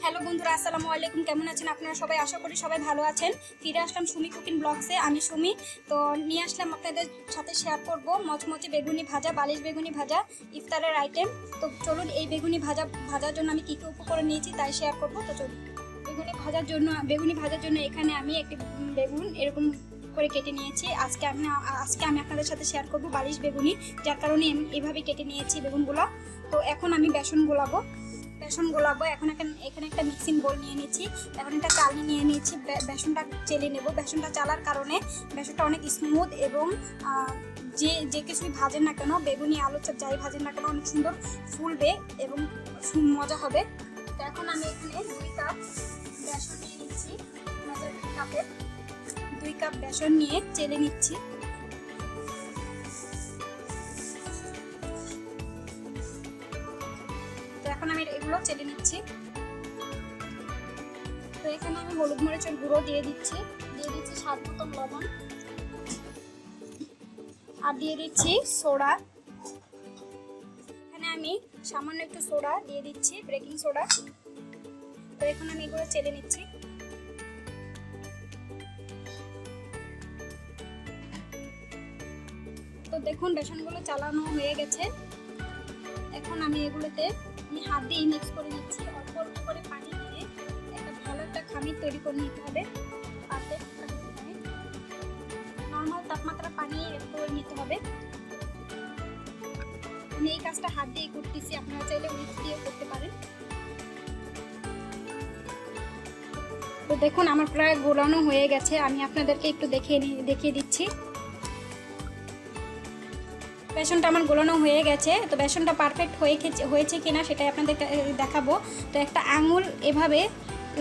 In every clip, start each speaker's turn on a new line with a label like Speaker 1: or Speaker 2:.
Speaker 1: Hello বন্ধুরা, আসসালামু আলাইকুম। কেমন আছেন আপনারা সবাই? আশা করি সবাই ভালো আছেন। ফিরে আসলাম সুমি কুকিং ব্লগসে। আমি সুমি। তো নিয়ে আসলাম আপনাদের সাথে শেয়ার করব মচমচে বেগুনি ভাজা, বালিশ বেগুনি ভাজা, ইফতারের আইটেম। তো চলুন এই বেগুনি ভাজার জন্য আমি কী কী উপকরণ নিয়েছি তাই শেয়ার করব। তো চলুন বেগুনি ভাজার জন্য এখানে আমি একটি বেগুন এরকম করে কেটে নিয়েছি। আজকে আমি আপনাদের সাথে শেয়ার করব বালিশ বেগুনি, যার কারণে আমি এভাবে কেটে নিয়েছি বেগুনগুলো। তো এখন আমি বেসন গোলাবো। এখন এখানে একটা মিক্সিং বোল নিয়ে নিচ্ছি। এখন একটা চালনি নিয়ে নিয়েছি, বেসনটা চেলে নেব। বেসনটা চালার কারণে বেসনটা অনেক স্মুথ এবং যে কিছুই ভাজেন না কেন, বেগুনি আলু চপ যাই ভাজেন না কেন, অনেক সুন্দর ফুলবে এবং মজা হবে। তো এখন আমি এখানে 2 কাপ বেসন নিয়ে নিচ্ছি। মেজারমেন্ট কাপের 2 কাপ বেসন নিয়ে চেলে নিচ্ছি। এখন আমি এগুলো চেলে নিচ্ছি। তো এখানে আমি হলুদ মরিচের গুঁড়ো দিয়ে দিচ্ছি স্বাদ মতো লবণ, আর দিয়ে দিচ্ছি সোডা। এখানে আমি সামান্য একটু সোডা দিয়ে দিচ্ছি, বেকিং সোডা। তো এখন আমি এগুলো চেলে নিচ্ছি। তো দেখুন বেসনগুলো চালানো হয়ে গেছে। এখন আমি এগুলোতে হাত দিয়ে মিক্স করে নিচ্ছি। অল্প অল্প করে পানি দিয়ে ভালো একটা খামির তৈরি করে নিতে হবে। পারফেক্ট খামির, নর্মাল তাপমাত্রা পানি করে নিতে হবে। আমি এই কাজটা হাত দিয়ে করতেছি, আপনারা চাইলে উইস্ক দিয়ে করতে পারেন। তো দেখুন আমার প্রায় গোলানো হয়ে গেছে। আমি আপনাদেরকে একটু দেখিয়ে দিচ্ছি। বেসনটা আমার গোলানো হয়ে গেছে। তো বেসনটা পারফেক্ট হয়েছে কিনা সেটাই আপনাদের দেখাবো। তো একটা আঙুল এভাবে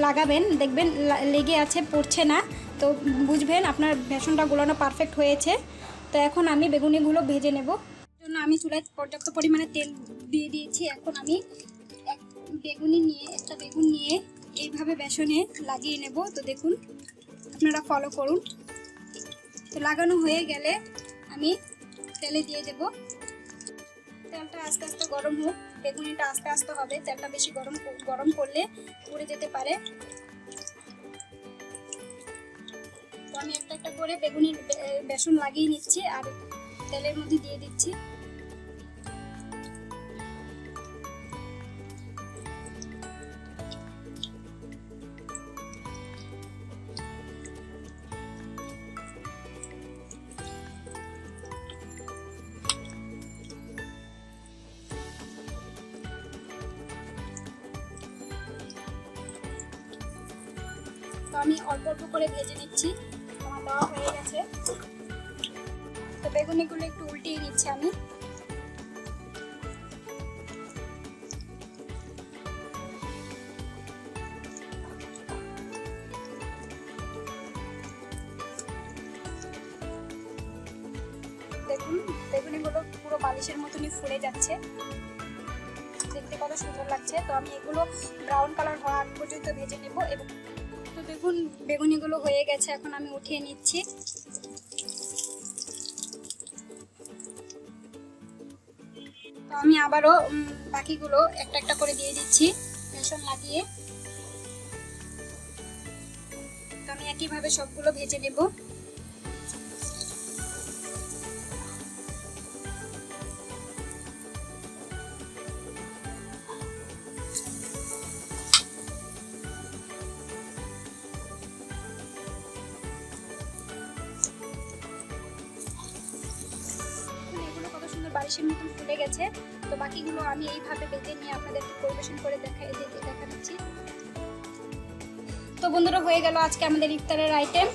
Speaker 1: লাগাবেন, দেখবেন লেগে আছে, পড়ছে না। তো বুঝবেন আপনার বেসনটা গোলানো পারফেক্ট হয়েছে। তো এখন আমি বেগুনিগুলো ভেজে নেব। জন্য আমি চুলায় পর্যাপ্ত পরিমাণে তেল দিয়ে দিয়েছি। এখন আমি একটা বেগুন নিয়ে এইভাবে বেসনে লাগিয়ে নেব। তো দেখুন, আপনারা ফলো করুন। তো লাগানো হয়ে গেলে আমি তেলে দিয়ে দেব। তেলটা আস্তে আস্তে গরম হোক, বেগুনিটা আস্তে আস্তে হবে। তেলটা বেশি গরম করলে পুড়ে যেতে পারে। তো আমি একটা করে বেগুনির বেসন লাগিয়ে নিচ্ছি আর তেলের মধ্যে দিয়ে দিচ্ছি। তো আমি অল্প অল্প করে ভেজে নিচ্ছি। আমার দেওয়া হয়ে গেছে। তো বেগুনিগুলো একটু উল্টিয়ে নিচ্ছি আমি। দেখুন বেগুনিগুলো পুরো বালিশের মতনই ফুলে যাচ্ছে, দেখতে কত সুন্দর লাগছে। তো আমি এগুলো ব্রাউন কালার হওয়া পর্যন্ত ভেজে নেব। এবং তো দেখুন বেগুনিগুলো হয়ে গেছে, এখন আমি উঠিয়ে নিচ্ছি। তো আমি আবারও বাকিগুলো একটা করে দিয়ে দিচ্ছি বেসন লাগিয়ে। তো আমি একইভাবে সবগুলো ভেজে নেব। বালিশের মতন ফুলে গেছে। তো বাকিগুলো আমি এইভাবে বেজে নিয়ে আপনাদেরকে পরিবেশন করে দেখা দিচ্ছি। তো বন্ধুরা, হয়ে গেল আজকে আমাদের ইফতারের আইটেম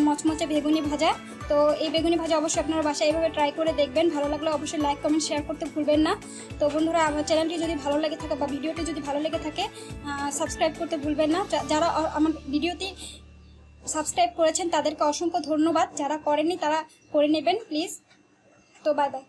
Speaker 1: মচমচে বেগুনি ভাজা। তো এই বেগুনি ভাজা অবশ্যই আপনারা বাসায় এইভাবে ট্রাই করে দেখবেন। ভালো লাগলে অবশ্যই লাইক কমেন্ট শেয়ার করতে ভুলবেন না। তো বন্ধুরা, আমার চ্যানেলটি যদি ভালো লেগে থাকে বা ভিডিওটি যদি ভালো লেগে থাকে সাবস্ক্রাইব করতে ভুলবেন না। যারা আমার ভিডিওটি সাবস্ক্রাইব করেছেন তাদেরকে অসংখ্য ধন্যবাদ। যারা করেননি তারা করে নেবেন প্লিজ। তো বাই বাই।